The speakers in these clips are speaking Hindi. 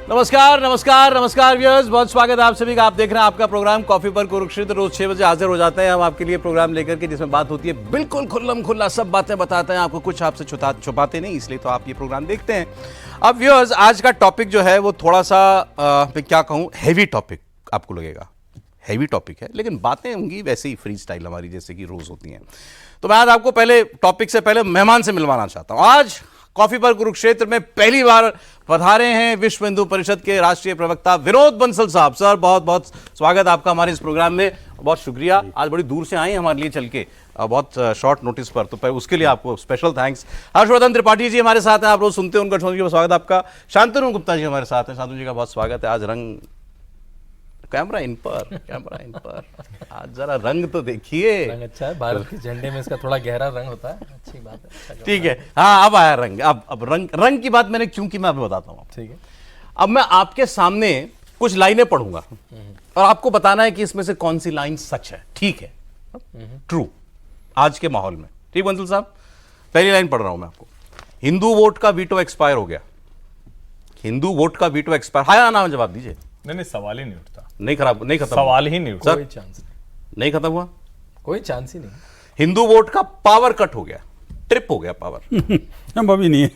नमस्कार नमस्कार नमस्कार व्यूअर्स, बहुत स्वागत है आप सभी का। आप देख रहे हैं आपका प्रोग्राम कॉफी पर कुरुक्षेत्र। रोज 6 बजे हाजिर हो जाते हैं हम आपके लिए प्रोग्राम लेकर के, जिसमें बात होती है बिल्कुल खुल्लम खुल्ला, सब बातें बताते हैं आपको, कुछ आपसे छुपाते नहीं, इसलिए तो आप ये प्रोग्राम देखते हैं। अब व्यूअर्स, आज का टॉपिक जो है वो थोड़ा सा मैं क्या कहूँ, हैवी टॉपिक आपको लगेगा। हैवी टॉपिक है, लेकिन बातें होंगी वैसे ही फ्री स्टाइल हमारी, जैसे कि रोज होती हैं। तो मैं आज आपको पहले टॉपिक से पहले मेहमान से मिलवाना चाहता हूँ। आज कॉफी पर कुरुक्षेत्र में पहली बार पधारे हैं विश्व हिंदू परिषद के राष्ट्रीय प्रवक्ता विनोद बंसल साहब। सर, बहुत बहुत स्वागत आपका हमारे इस प्रोग्राम में, बहुत शुक्रिया। आज बड़ी दूर से आए हमारे लिए चल के, बहुत शॉर्ट नोटिस पर, तो उसके लिए आपको स्पेशल थैंक्स। हर्षवर्धन त्रिपाठी जी हमारे साथ हैं, आप रोज सुनते हैं उनका, स्वागत आपका। शांतनु गुप्ता जी हमारे साथ हैं, शांतनु जी का बहुत स्वागत है। आज रंग, कैमरा इन पर आज जरा रंग तो देखिए। रंग अच्छा है, भारत के झंडे में इसका थोड़ा गहरा रंग होता है, अच्छी बात है। ठीक है, हाँ अब आया रंग। अब रंग की बात मैंने क्यों की, मैं आपको बताता हूँ। ठीक है, अब मैं आपके सामने कुछ लाइनें पढ़ूंगा और आपको बताना है कि इसमें से कौन सी लाइन सच है। ठीक है, ट्रू, आज के माहौल में। ठीक बंसल साहब, पहली लाइन पढ़ रहा हूं मैं आपको। हिंदू वोट का वीटो एक्सपायर हो गया। हिंदू वोट का वीटो एक्सपायर, हाँ या ना जवाब दीजिए। नहीं, सवाल ही नहीं उठता, नहीं खत्म, सवाल ही नहीं उठता। कोई चांस नहीं खत्म हुआ, कोई चांस ही नहीं। हिंदू वोट का पावर कट हो गया, ट्रिप हो गया पावर। हम अभी नहीं है,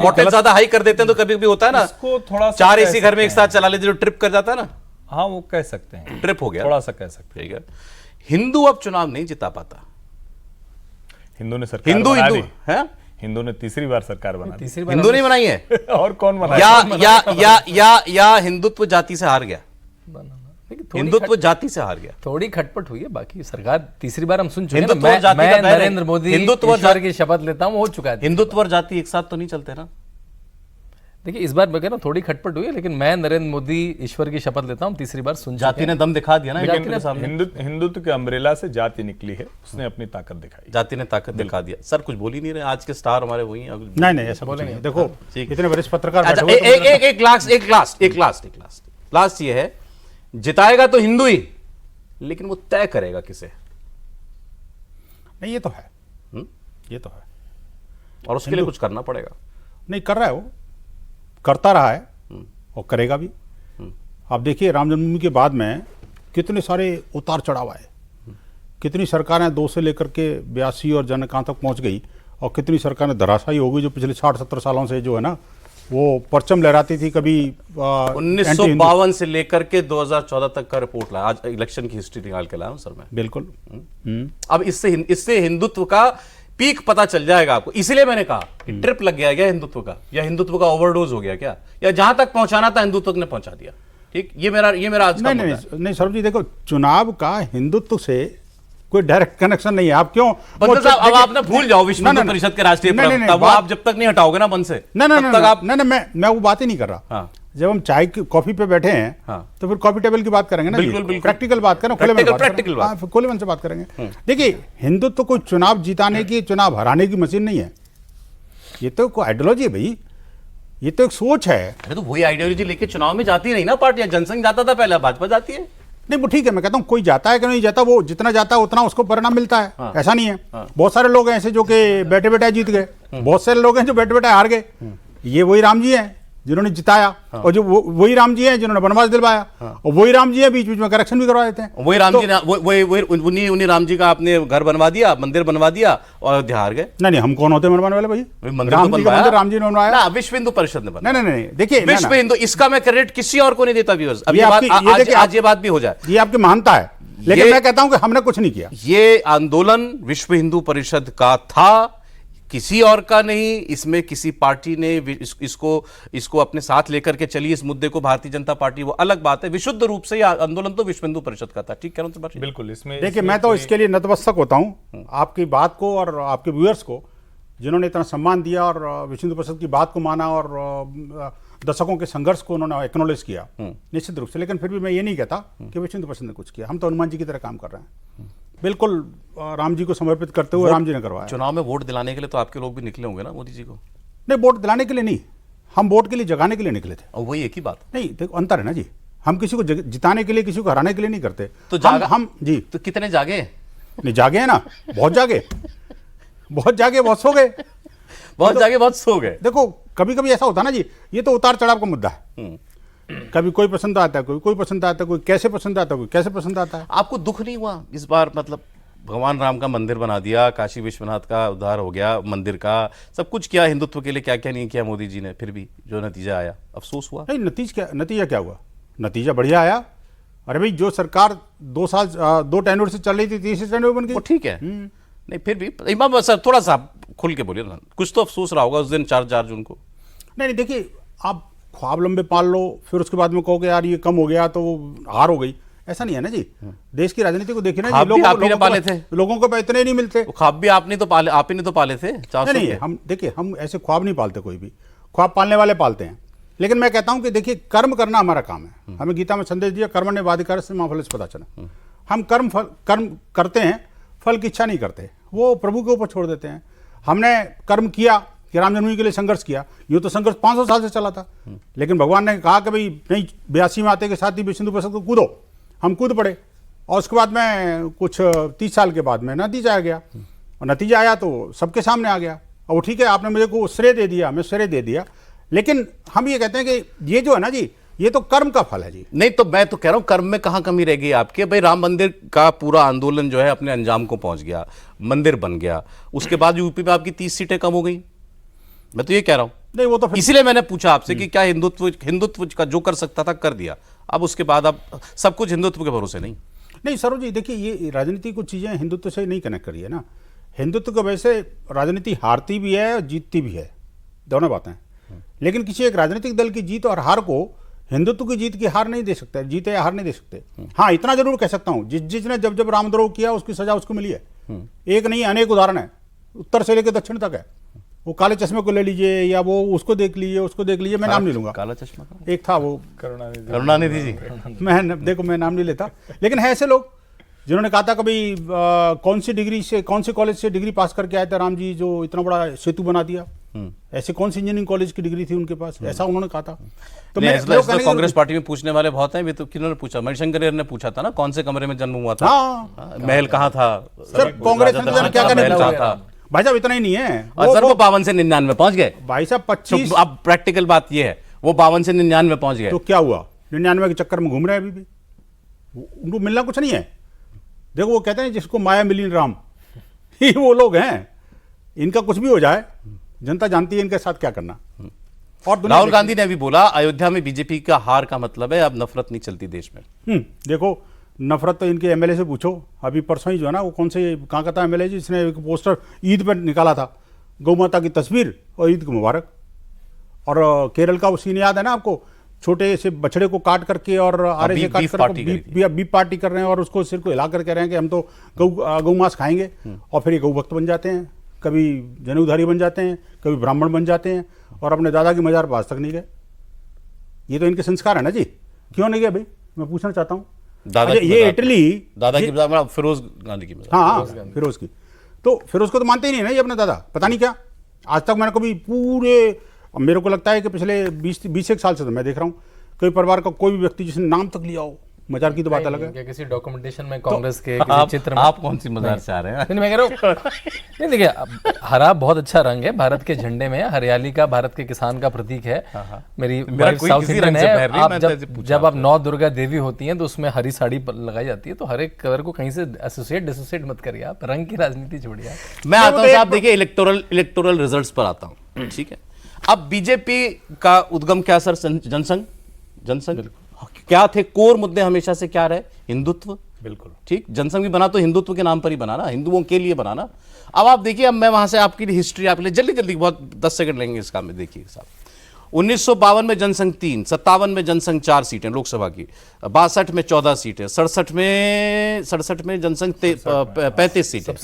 वोल्टेज ज्यादा हाई कर देते हैं तो कभी कभी होता है ना, इसको थोड़ा सा 4 एसी घर में एक साथ चला लेते जो ट्रिप कर जाता है ना, हाँ वो कह सकते हैं, ट्रिप हो गया, थोड़ा सा कह सकते हैं। ठीक है। हिंदू अब चुनाव नहीं जिता पाता। हिंदू ने सरकार बना हिंदू दी। है, हिंदू ने तीसरी बार सरकार बना दी। तीसरी बार हिंदू नहीं बनाई है और कौन बनाया? या हिंदुत्व जाति से हार गया। हिंदुत्व जाति से हार गया, थोड़ी खटपट हुई है, बाकी सरकार तीसरी बार हम सुन चुके हैं। हिंदुत्व और जाति मैं का पहले- नरेंद्र मोदी हिंदुत्व और ईश्वर जाति- की शपथ लेता हूँ, हो चुका है। हिंदुत्व और जाति एक साथ तो नहीं चलते ना। देखिए, इस बार मैं कह रहा हूँ थोड़ी खटपट हुई है, लेकिन मैं नरेंद्र मोदी ईश्वर की शपथ लेता हूँ, तीसरी बार सुन जाति ने दम दिखा दिया ना लेकिन हिंदुत्व के सामने। हिंदुत्व के अम्ब्रेला से जाति निकली है, उसने अपनी ताकत दिखाई। जाति ने ताकत दिखा दिया। सर कुछ बोल ही नहीं रहे, आज के स्टार हमारे वही हैं। नहीं ऐसा बोलेंगे। देखो, ठीक। इतने वरिष्ठ पत्रकार अच्छा, बैठे हुए हैं, एक लास्ट ये है, जिताएगा तो हिंदू ही, लेकिन वो तय करेगा किसे। नहीं, ये तो है, ये तो है, और उसके लिए कुछ करना पड़ेगा। नहीं कर रहा है, वो करता रहा है और करेगा भी। आप देखिए, राम जन्मभूमि के बाद में कितने सारे उतार चढ़ाव आए, कितनी सरकारें 2 से लेकर के 82 और जन कहाँ तक पहुंच गई, और कितनी सरकारें धराशायी हो गई जो पिछले 60-70 सालों से जो है ना वो परचम लहराती थी। कभी 1952 से लेकर के 2014 तक का रिपोर्ट लाया, आज इलेक्शन की हिस्ट्री निकाल के लाया हूं सर मैं। बिल्कुल। अब इससे हिंदुत्व का पीक पता चल जाएगा आपको। इसीलिए मैंने कहा कि ट्रिप लग गया क्या हिंदुत्व का, या हिंदुत्व का ओवरडोज हो गया क्या, या जहां तक पहुंचाना था हिंदुत्व ने पहुंचा दिया। ठीक, ये मेरा आज का मुद्दा है। नहीं सर जी, देखो, चुनाव का हिंदुत्व से कोई डायरेक्ट कनेक्शन नहीं है। आप क्यों बंसल साहब, अब आप ना भूल जाओ विश्व हिंदू परिषद के राष्ट्रीय प्रवक्ता, वो आप जब तक नहीं हटाओगे ना मन से, मैं वो बात ही नहीं कर रहा। हाँ। जब हम चाय की कॉफी पे बैठे हैं, हाँ। तो फिर कॉफी टेबल की बात करेंगे ना। बिल्कुल। प्रैक्टिकल बात करें, खुले मन से बात करेंगे। देखिए, हिंदुत्व कोई चुनाव जिताने की, चुनाव हराने की मशीन नहीं है। ये तो कोई आइडियोलॉजी है भाई, ये तो एक सोच है। अरे तो वही आइडियोलॉजी लेके चुनाव में जाती नहीं ना पार्टियां। जनसंघ जाता था पहले, भाजपा जाती है। नहीं वो ठीक है, मैं कहता हूँ कोई जाता है कि नहीं जाता, वो जितना जाता है उतना उसको परिणाम मिलता है। हाँ। ऐसा नहीं है। बहुत सारे लोग हैं ऐसे जो कि बैठे बैठे जीत गए, बहुत सारे लोग हैं जो बैठे बैठे हार गए। ये वही राम जी हैं जिन्होंने जिताया, और जो वही राम जी हैं जिन्होंने वनवास दिलवाया, और वही राम जी हैं बीच बीच में करेक्शन भी करवा देते हैं। वही राम जी ने उन्हीं राम जी का आपने घर बनवा दिया, मंदिर बनवा दिया और अयोध्या हार गए। नहीं, हम कौन होते हैं बनवाने वाले भाई? मंदिर राम जी का मंदिर राम जी ने बनवाया ना, विश्व हिंदू परिषद ने बनाया। नहीं, देखिए, विश्व हिंदू, इसका मैं क्रेडिट किसी और को नहीं देता व्यूअर्स। अब आज ये बात भी हो जाए, ये आपकी महानता है, लेकिन मैं कहता हूं कि हमने कुछ नहीं किया। ये आंदोलन विश्व हिंदू परिषद का था, किसी और का नहीं। इसमें किसी पार्टी ने इसको अपने साथ लेकर के चली इस मुद्दे को, भारतीय जनता पार्टी, वो अलग बात है। विशुद्ध रूप से यह आंदोलन तो विश्व हिंदू परिषद का था। ठीक कह रहा हूं? बिल्कुल। इसमें देखिए, मैं तो इसके लिए नतमस्तक होता हूं आपकी बात को और आपके व्यूअर्स को, जिन्होंने इतना सम्मान दिया और विश्व हिंदू परिषद की बात को माना और दशकों के संघर्ष को उन्होंने एक्नॉलेज किया, निश्चित रूप से। लेकिन फिर भी मैं ये नहीं कहता कि विश्व हिंदू परिषद ने कुछ किया। हम तो हनुमान जी की तरह काम कर रहे हैं, बिल्कुल राम जी को समर्पित करते हुए राम जी ने करवाया। चुनाव में वोट दिलाने के लिए तो आपके लोग भी निकले होंगे ना मोदी जी को? नहीं, वोट दिलाने के लिए नहीं, हम वोट के लिए जगाने के लिए निकले थे। और वही एक ही बात नहीं, देखो अंतर है ना जी। हम किसी को जिताने के लिए, किसी को हराने के लिए नहीं करते। तो हम जी, तो कितने जागे? नहीं, जागे हैं ना, बहुत जागे, बहुत जागे, बहुत सो गए। बहुत जागे बहुत सो गए। देखो कभी कभी ऐसा होता है ना जी, ये तो उतार चढ़ाव का मुद्दा है। कभी कोई पसंद आता है, कोई पसंद आता है, कोई कैसे पसंद आता है, कोई कैसे पसंद आता है। आपको दुख नहीं हुआ इस बार? मतलब भगवान राम का मंदिर बना दिया, काशी विश्वनाथ का उद्धार हो गया, मंदिर का सब कुछ किया हिंदुत्व के लिए, क्या क्या नहीं किया मोदी जी ने, फिर भी जो नतीजा आया अफसोस हुआ? नहीं, नतीजा क्या हुआ? नतीजा बढ़िया आया। अरे भाई, जो सरकार 2 साल 2 टेन्योर से चल रही थी, तीसरे टेन्योर बन गई। वो ठीक है, नहीं फिर भी इमाम सर थोड़ा सा खुल के बोलिए ना, कुछ तो अफसोस रहा होगा उस दिन 4 जून को। नहीं, देखिए, आप ख्वाब लंबे पाल लो, फिर उसके बाद में कहोगे यार ये कम हो गया तो हार हो गई, ऐसा नहीं है ना जी। देश की राजनीति को देखिए ना जी, लोगों को इतने नहीं मिलते। ख्वाब भी आप ही ने तो पाले थे। नहीं, हम देखिए, हम ऐसे ख्वाब नहीं पालते, कोई भी ख्वाब पालने वाले पालते हैं। लेकिन मैं कहता हूं कि देखिए, कर्म करना हमारा काम है। हमें गीता में संदेश दिया, कर्मण्य वाधिकारस्ते मा फलस्य कदाचन। हम कर्म करते हैं, फल की इच्छा नहीं करते, वो प्रभु के ऊपर छोड़ देते हैं। हमने कर्म किया कि राम जन्मभूमि के लिए संघर्ष किया, ये तो संघर्ष 500 साल से चला था। लेकिन भगवान ने कहा कि भाई नहीं, 82 में आते के साथ ही विष्णु परिषद को कूदो, हम कूद पड़े। और उसके बाद में कुछ 30 साल के बाद में नतीजा आ गया, और नतीजा आया तो सबके सामने आ गया। और वो ठीक है, आपने मुझे को श्रेय दे दिया, मैं श्रेय दे दिया, लेकिन हम ये कहते हैं कि ये जो है ना जी, ये तो कर्म का फल है जी। नहीं तो मैं तो कह रहा हूं कर्म में कहां कमी रह गई आपके? भाई राम मंदिर का पूरा आंदोलन जो है अपने अंजाम को पहुंच गया, मंदिर बन गया, उसके बाद यूपी में आपकी 30 सीटें कम हो गई। मैं तो ये कह रहा हूं, नहीं वो तो इसीलिए मैंने पूछा आपसे कि क्या हिंदुत्व का जो कर सकता था कर दिया, अब उसके बाद अब सब कुछ हिंदुत्व के भरोसे नहीं। नहीं सरोज जी, देखिए, ये राजनीति कुछ चीज़ें हिंदुत्व से नहीं कनेक्ट करी है ना। हिंदुत्व को वैसे राजनीति हारती भी है और जीतती भी है, दोनों बातें। लेकिन किसी एक राजनीतिक दल की जीत और हार को हिंदुत्व की जीत की हार नहीं दे सकते, जीत या हार नहीं दे सकते। हाँ, इतना जरूर कह सकता हूं, जिसने जब रामद्रोह किया उसकी सजा उसको मिली है। एक नहीं, अनेक उदाहरण है, उत्तर से लेकर दक्षिण तक है। वो काले चश्मे को ले लीजिए, या वो उसको देख लीजिए, मैं नाम नहीं लूंगा। काला चश्मा एक था वो करुणानिधि जी, मैं नाम नहीं लेता, लेकिन है ऐसे लोग जिन्होंने कहा था कभी कौन सी कॉलेज से डिग्री पास करके आए थे राम जी, जो इतना बड़ा सेतु बना दिया। ऐसे कौन सी इंजीनियरिंग कॉलेज की डिग्री थी उनके पास, ऐसा उन्होंने कहा था। तो मैं कांग्रेस पार्टी में पूछने वाले बहुत हैं, भी तो किन्होंने पूछा? मणिशंकर ने पूछा था ना, कौन से कमरे में जन्म हुआ था, महल कहाँ था। सर कांग्रेस ने क्या करने था भाई साहब, इतना ही नहीं है। और सर वो 52 से 99 पहुंच गए भाई साहब। 25 अब प्रैक्टिकल बात ये है, वो 52 से 99 पहुंच गए। तो क्या हुआ? 99 के चक्कर में घूम रहे हैं अभी भी, उनको मिलना कुछ नहीं है। देखो, वो कहते हैं जिसको माया मिली राम, ये वो लोग हैं। इनका कुछ भी हो जाए, जनता जानती है इनके साथ क्या करना। और राहुल गांधी ने भी बोला अयोध्या में बीजेपी का हार का मतलब है अब नफरत नहीं चलती देश में। देखो, नफरत तो इनके एमएलए से पूछो। अभी परसों ही जो है ना, वो कौन से कहाँ का था एमएलए जिसने एक पोस्टर ईद पर निकाला था, गौ माता की तस्वीर और ईद को मुबारक। और केरल का वो सीन याद है ना आपको, छोटे से बछड़े को काट करके और आरे से काट करके बीफ पार्टी कर रहे हैं, और उसको सिर को हिला कर कह रहे हैं कि हम तो गौ मांस खाएंगे। और फिर ये गौ भक्त बन जाते हैं, कभी जनेऊधारी बन जाते हैं, कभी ब्राह्मण बन जाते हैं, और अपने दादा की मजार पास तक नहीं गए। ये तो इनके संस्कार है ना जी। क्यों नहीं गए भाई, मैं पूछना चाहता हूँ। ये इटली, दादा की फिरोज गांधी की, हाँ फिरोज की, तो फिरोज को तो मानते ही नहीं ना ये अपना दादा, पता नहीं क्या। आज तक मैंने कभी पूरे, मेरे को लगता है कि पिछले 20 साल से तो मैं देख रहा हूँ, कोई परिवार का कोई भी व्यक्ति जिसने नाम तक लिया हो, मजार की तो बात अलग है। किसी डॉक्यूमेंटेशन में कांग्रेस के किसी चित्र में आप कौन सी मजार से आ रहे हैं? नहीं, मैं कह रहा हूँ नहीं, देखिए, हरा बहुत अच्छा रंग है भारत के झंडे में, हरियाली का भारत के किसान का प्रतीक है। मेरी वाइफ साउथ इंडियन है। आप जब आप 9 दुर्गा देवी होती हैं तो उसमें हरी साड़ी लगाई जाती है, तो हर एक कलर को कहीं से डिसोसिएट मत करिए आप, रंग की राजनीति छोड़िए। मैं आता हूँ साहब, देखिए इलेक्टोरल रिजल्ट्स पर आता हूँ, ठीक है। अब बीजेपी का उद्गम क्या सर? जनसंघ क्या थे कोर मुद्दे हमेशा से? क्या रहे? हिंदुत्व, बिल्कुल ठीक। जनसंघ भी बना तो हिंदुत्व के नाम पर ही बना ना, हिंदुओं के लिए बनाना। अब आप देखिए, अब मैं वहां से आपकी हिस्ट्री आपके लिए जल्दी बहुत 10 सेकंड लेंगे इस काम में। देखिए साहब, 1952 में जनसंघ 3, 57 में जनसंघ 4 सीटें लोकसभा की, 62 में 14 सीटें, 67 में जनसंघ 35 सीटें,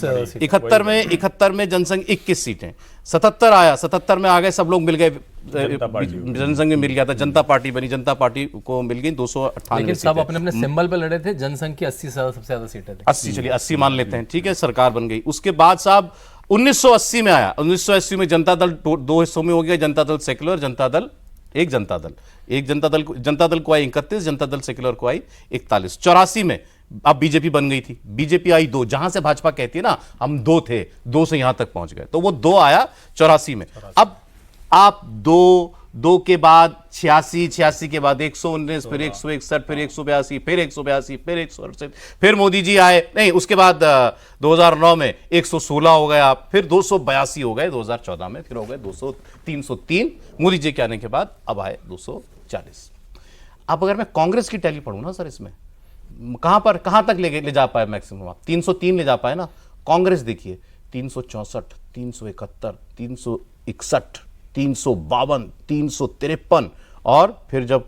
71 में जनसंघ 21 सीटें, 77 आया, 77 में आ गए सब लोग मिल गए, जनसंघ में मिल गया था, जनता पार्टी बनी, जनता पार्टी को मिल गई 298। लेकिन सब अपने अपने सिंबल पे लड़े थे, जनसंघ की 80 सबसे ज्यादा सीटें थी। 80, चलिए 80 मान लेते हैं, ठीक है, सरकार बन गई। उसके बाद साहब 1980 में आया, 1980 में जनता दल 2 हिस्सों में हो गया, जनता दल सेक्युलर, जनता दल को आई 31, जनता दल सेक्युलर को आई 41। 84 में अब बीजेपी बन गई थी, बीजेपी आई 2, जहां से भाजपा कहती है ना हम 2 थे, 2 से यहां तक पहुंच गए, तो वो 2 आया 84 में। अब आप दो के बाद 86 के बाद 119, फिर 161, फिर 182, फिर 182, फिर 168, फिर मोदी जी आए, नहीं उसके बाद 2009 में 116 हो गए आप, फिर 282 हो गए 2014 में, फिर हो गए 303 मोदी जी के आने के बाद, अब आए 240। अब अगर मैं कांग्रेस की टैली पढ़ूं ना सर, इसमें कहां तक ले जा पाए मैक्सिमम आप? 303 ले जा पाए ना। कांग्रेस देखिए 364, 371, 361, 352, 353, और फिर जब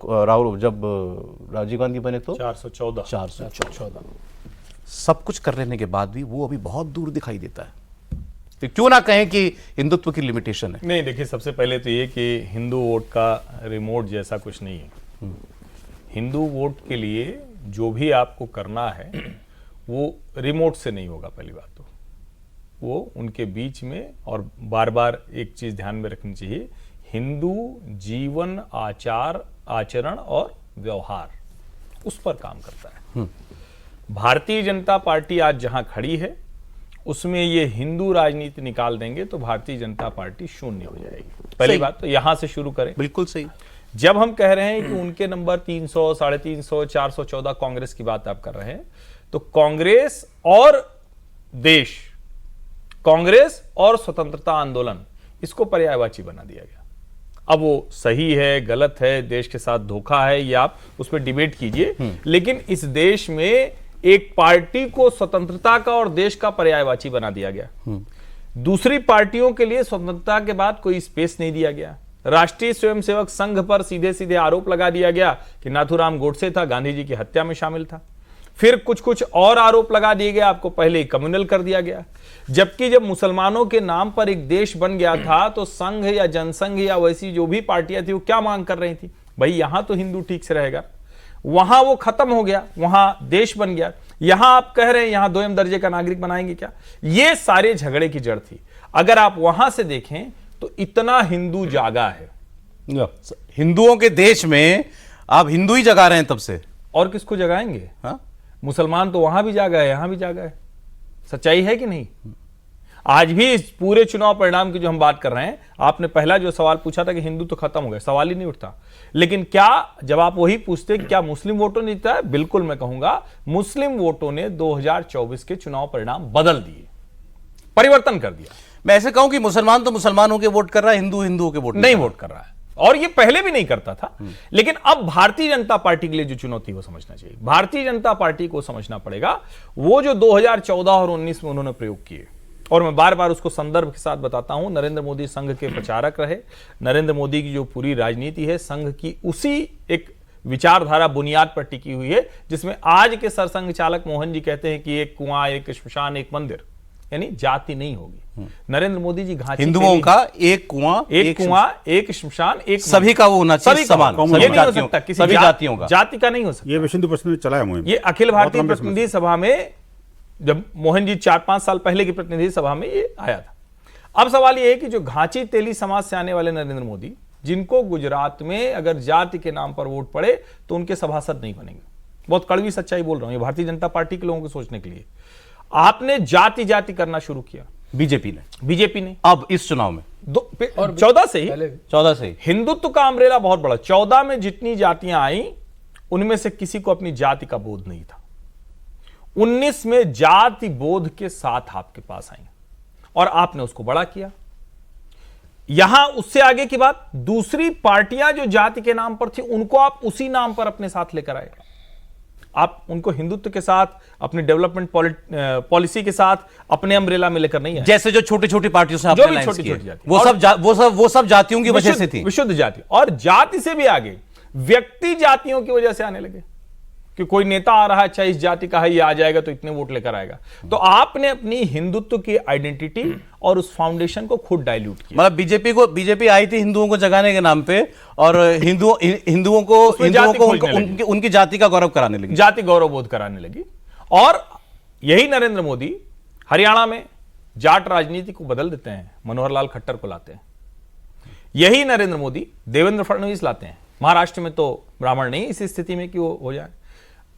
राजीव गांधी बने तो 414। सब कुछ कर लेने के बाद भी वो अभी बहुत दूर दिखाई देता है। तो क्यों ना कहें कि हिंदुत्व की लिमिटेशन है। नहीं देखिए, सबसे पहले तो ये कि हिंदू वोट का रिमोट जैसा कुछ नहीं है। हिंदू वोट के लिए जो भी आपको करना है वो रिमोट से नहीं होगा। पहली बात तो वो उनके बीच में, और बार बार एक चीज ध्यान में रखनी चाहिए, हिंदू जीवन आचरण और व्यवहार, उस पर काम करता है। भारतीय जनता पार्टी आज जहां खड़ी है उसमें ये हिंदू राजनीति निकाल देंगे तो भारतीय जनता पार्टी शून्य हो जाएगी। पहली बात तो यहां से शुरू करें। बिल्कुल सही। जब हम कह रहे हैं कि उनके नंबर 300, 350, 414 कांग्रेस की बात आप कर रहे हैं, तो कांग्रेस और देश, कांग्रेस और स्वतंत्रता आंदोलन, इसको पर्यायवाची बना दिया गया। अब वो सही है गलत है, देश के साथ धोखा है, ये आप उस पर डिबेट कीजिए, लेकिन इस देश में एक पार्टी को स्वतंत्रता का और देश का पर्यायवाची बना दिया गया। दूसरी पार्टियों के लिए स्वतंत्रता के बाद कोई स्पेस नहीं दिया गया। राष्ट्रीय स्वयंसेवक संघ पर सीधे सीधे आरोप लगा दिया गया कि नाथूराम गोडसे था, गांधी जी की हत्या में शामिल था। फिर कुछ और आरोप लगा दिए गए, आपको पहले कम्युनल कर दिया गया। जबकि जब मुसलमानों के नाम पर एक देश बन गया था तो संघ या जनसंघ या वैसी जो भी पार्टियां थी वो क्या मांग कर रही थी? भाई यहां तो हिंदू ठीक से रहेगा, वहां वो खत्म हो गया, वहां देश बन गया। यहां आप कह रहे हैं यहां दोयम दर्जे का नागरिक बनाएंगे क्या? ये सारे झगड़े की जड़ थी। अगर आप वहां से देखें तो इतना हिंदू जागा है। हिंदुओं के देश में आप हिंदू ही जगा रहे हैं तब से, और किसको जगाएंगे? हाँ? मुसलमान तो वहां भी जागा है, यहां भी जागा है। सच्चाई है कि नहीं? आज भी इस पूरे चुनाव परिणाम की जो हम बात कर रहे हैं, आपने पहला जो सवाल पूछा था कि हिंदू तो खत्म हो गए, सवाल ही नहीं उठता। लेकिन क्या जब आप वही पूछते कि क्या मुस्लिम वोटों ने जीता है, बिल्कुल मैं कहूंगा मुस्लिम वोटों ने 2024 के चुनाव परिणाम बदल दिए, परिवर्तन कर दिया। मैं ऐसे कहूं कि मुसलमान तो मुसलमानों के वोट कर रहा है, हिंदू हिंदुओं के वोट नहीं वोट कर रहा है, और ये पहले भी नहीं करता था। लेकिन अब भारतीय जनता पार्टी के लिए जो चुनौती को समझना चाहिए, भारतीय जनता पार्टी को समझना पड़ेगा वो जो 2014 और 19 में उन्होंने प्रयोग किए, और मैं बार बार उसको संदर्भ के साथ बताता हूं। नरेंद्र मोदी संघ के प्रचारक रहे। नरेंद्र मोदी की जो पूरी राजनीति है संघ की उसी एक विचारधारा बुनियाद पर टिकी हुई है, जिसमें आज के सरसंघ चालक मोहन जी कहते हैं कि एक कुआं, एक श्मशान, एक मंदिर, यानी जाति नहीं होगी। नरेंद्र मोदी जी घाटी हिंदुओं का एक कुआं, एक श्मशान, एक सभी का वो होना चाहिए समान, ये नहीं हो सकता किसी सभी जातियों का, जाति का नहीं हो सकता। ये विश्व हिंदू परिषद ने चलाया मुहिम। ये अखिल भारतीय प्रतिनिधि सभा में जब मोहन जी 4-5 साल पहले की प्रतिनिधि सभा में ये आया था। अब सवाल ये है कि जो घाची तेली समाज से आने वाले नरेंद्र मोदी, जिनको गुजरात में अगर जाति के नाम पर वोट पड़े तो उनके सभासद नहीं बनेंगे। बहुत कड़वी सच्चाई बोल रहा हूं, ये भारतीय जनता पार्टी के लोगों को सोचने के लिए। आपने जाति जाति करना शुरू किया, बीजेपी ने अब इस चुनाव में 14 से ही हिंदुत्व का अम्ब्रेला बहुत बड़ा। 14 में जितनी जातियां आई उनमें से किसी को अपनी जाति का बोध नहीं था। 19 में जाति बोध के साथ आपके पास आई और आपने उसको बड़ा किया। यहां उससे आगे की बात, दूसरी पार्टियां जो जाति के नाम पर थी उनको आप उसी नाम पर अपने साथ लेकर आए। आप उनको हिंदुत्व के साथ, अपनी डेवलपमेंट पॉलिसी के साथ अपने अम्ब्रेला में लेकर नहीं आए। जैसे जो छोटी छोटी पार्टियों से आपने छोटी किए, जाति, वो सब जातियों की वजह से थी, विशुद्ध जाति। और जाति से भी आगे व्यक्ति जातियों की वजह से आने लगे कि कोई नेता आ रहा है, अच्छा इस जाति का है, ये आ जाएगा तो इतने वोट लेकर आएगा। तो आपने अपनी हिंदुत्व की आइडेंटिटी और उस फाउंडेशन को खुद डाइल्यूट किया। मतलब बीजेपी आई थी हिंदुओं को जगाने के नाम पे, और हिंदुओं को उनकी जाति का गौरव कराने लगी, जाति गौरव बोध कराने लगी। और यही नरेंद्र मोदी हरियाणा में जाट राजनीति को बदल देते हैं, मनोहर लाल खट्टर को लाते हैं। यही नरेंद्र मोदी देवेंद्र फडणवीस लाते हैं। महाराष्ट्र में तो ब्राह्मण नहीं इस स्थिति में कि वो हो जाए।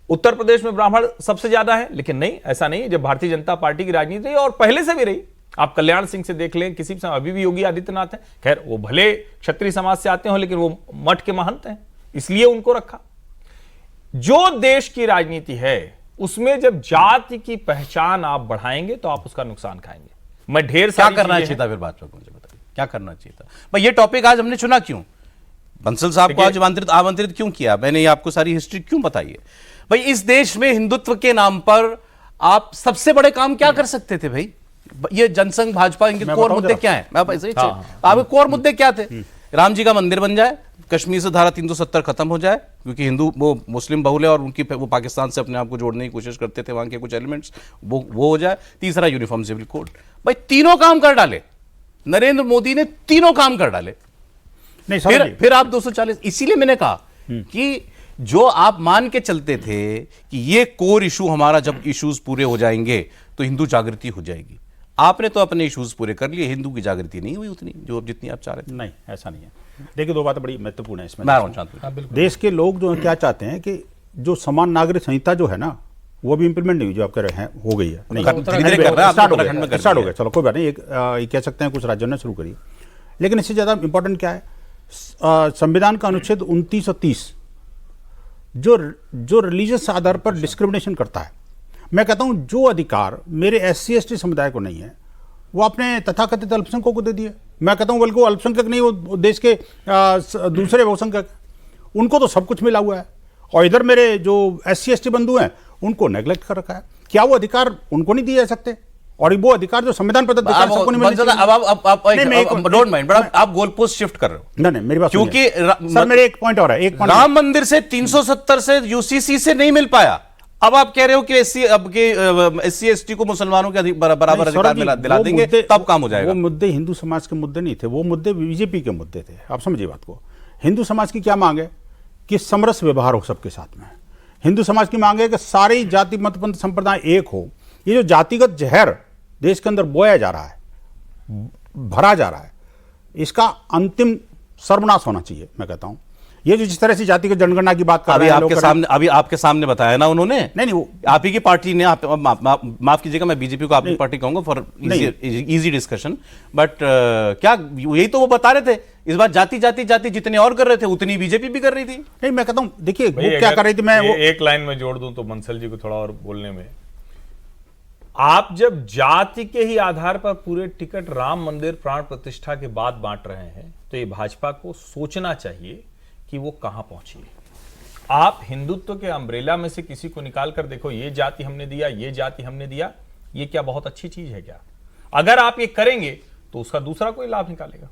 उत्तर प्रदेश में ब्राह्मण सबसे ज्यादा है, लेकिन नहीं, ऐसा नहीं। जब भारतीय जनता पार्टी की राजनीति रही और पहले से भी रही, आप कल्याण सिंह से देख लें, किसी भी समय, अभी भी योगी आदित्यनाथ हैं, खैर वो भले क्षत्रिय समाज से आते हो लेकिन वो मठ के महंत हैं, इसलिए उनको रखा। जो देश की राजनीति है उसमें जब जाति की पहचान आप बढ़ाएंगे तो आप उसका नुकसान खाएंगे। मैं ढेर क्या सारी करना चीजें चाहिए था फिर भाजपा को, मुझे बताइए क्या करना चाहिए था भाई? ये टॉपिक आज हमने चुना क्यों? बंसल साहब को आज आमंत्रित क्यों किया? मैंने ये आपको सारी हिस्ट्री क्यों बताई है भाई? इस देश में हिंदुत्व के नाम पर आप सबसे बड़े काम क्या कर सकते थे भाई? ये जनसंघ भाजपा, इनके कोर मुद्दे क्या है? आपके कोर मुद्दे क्या थे? राम जी का मंदिर बन जाए, कश्मीर से धारा 370 खत्म हो जाए, क्योंकि हिंदू वो मुस्लिम बहुल है और उनकी वो पाकिस्तान से अपने आप को जोड़ने की कोशिश करते थे, वहां के कुछ एलिमेंट्स वो हो जाए। तीसरा यूनिफॉर्म सिविल कोड। भाई तीनों काम कर डाले नरेंद्र मोदी ने, तीनों काम कर डाले। नहीं फिर आप 240, इसीलिए मैंने कहा कि जो आप मान के चलते थे कि ये कोर इशू हमारा, जब इश्यूज पूरे हो जाएंगे तो हिंदू जागृति हो जाएगी, आपने तो अपने इश्यूज पूरे कर लिए, हिंदू की जागृति नहीं हुई उतनी जो जितनी आप चाह रहे थे। नहीं, ऐसा नहीं है। देखिए, दो बातें बड़ी महत्वपूर्ण है इसमें। देश के लोग जो क्या चाहते हैं कि जो समान नागरिक संहिता जो है ना, वो भी इंप्लीमेंट नहीं हुई, जो आप कह रहे हैं हो गई है, नहीं स्टार्ट हो गया, चलो कोई बात नहीं, एक कह सकते हैं कुछ राज्यों ने शुरू करी। लेकिन इससे ज्यादा इंपॉर्टेंट क्या है, संविधान का अनुच्छेद 29 और 30 जो रिलीजियस आधार पर डिस्क्रिमिनेशन करता है, मैं कहता हूं जो अधिकार मेरे SC ST समुदाय को नहीं है वो आपने तथाकथित अल्पसंख्यकों को दे दिए। मैं कहता हूं बल्कि वो अल्पसंख्यक नहीं, वो देश के दूसरे बहुसंख्यक, उनको तो सब कुछ मिला हुआ है, और इधर मेरे जो SC ST बंधु हैं उनको नेग्लेक्ट कर रखा है। क्या वो अधिकार उनको नहीं दिए जा सकते? और वो अधिकार जो संविधान प्रदत्त अधिकार सबको नहीं मिलते। डोंट माइंड, बट आप गोल पोस्ट शिफ्ट कर रहे हो। नहीं, मेरी बात क्योंकि सर मेरे एक पॉइंट और है, एक पॉइंट, राम मंदिर से 370 से UCC से नहीं मिल पाया, अब आप कह रहे हो कि SC ST को मुसलमानों के बराबर अधिकार दिला देंगे, तब काम हो जाएगा। वो मुद्दे हिंदू समाज के मुद्दे नहीं थे, वो मुद्दे बीजेपी के मुद्दे थे। आप समझिए बात को। हिंदू समाज की क्या मांग है कि समरस व्यवहार हो सबके साथ में। हिंदू समाज की मांग है कि सारी जाति मत पंथ संप्रदाय एक हो। ये जो जातिगत जहर देश के अंदर बोया जा रहा है, भरा जा रहा है, इसका अंतिम सर्वनाश होना चाहिए। मैं कहता हूं ये जो जिस तरह से जाति की जनगणना की बात कर रहे हैं, अभी आपके सामने बताया ना उन्होंने। नहीं, वो आप ही की पार्टी ने, माफ कीजिएगा, मैं बीजेपी को आपकी पार्टी कहूंगा फॉर इजी डिस्कशन, बट क्या यही तो वो बता रहे थे? इस बार जाति जाति जाति जितने और कर रहे थे उतनी बीजेपी भी कर रही थी। नहीं, मैं कहता हूं देखिए वो क्या कर रही थी। मैं एक लाइन में जोड़ दूं तो बंसल जी को थोड़ा और बोलने में, आप जब जाति के ही आधार पर पूरे टिकट राम मंदिर प्राण प्रतिष्ठा के बाद बांट रहे हैं तो ये भाजपा को सोचना चाहिए कि वो कहां पहुंची है। आप हिंदुत्व के अम्ब्रेला में से किसी को निकाल कर देखो, ये जाति हमने दिया, ये जाति हमने दिया, ये क्या बहुत अच्छी चीज है क्या? अगर आप ये करेंगे तो उसका दूसरा कोई लाभ निकालेगा।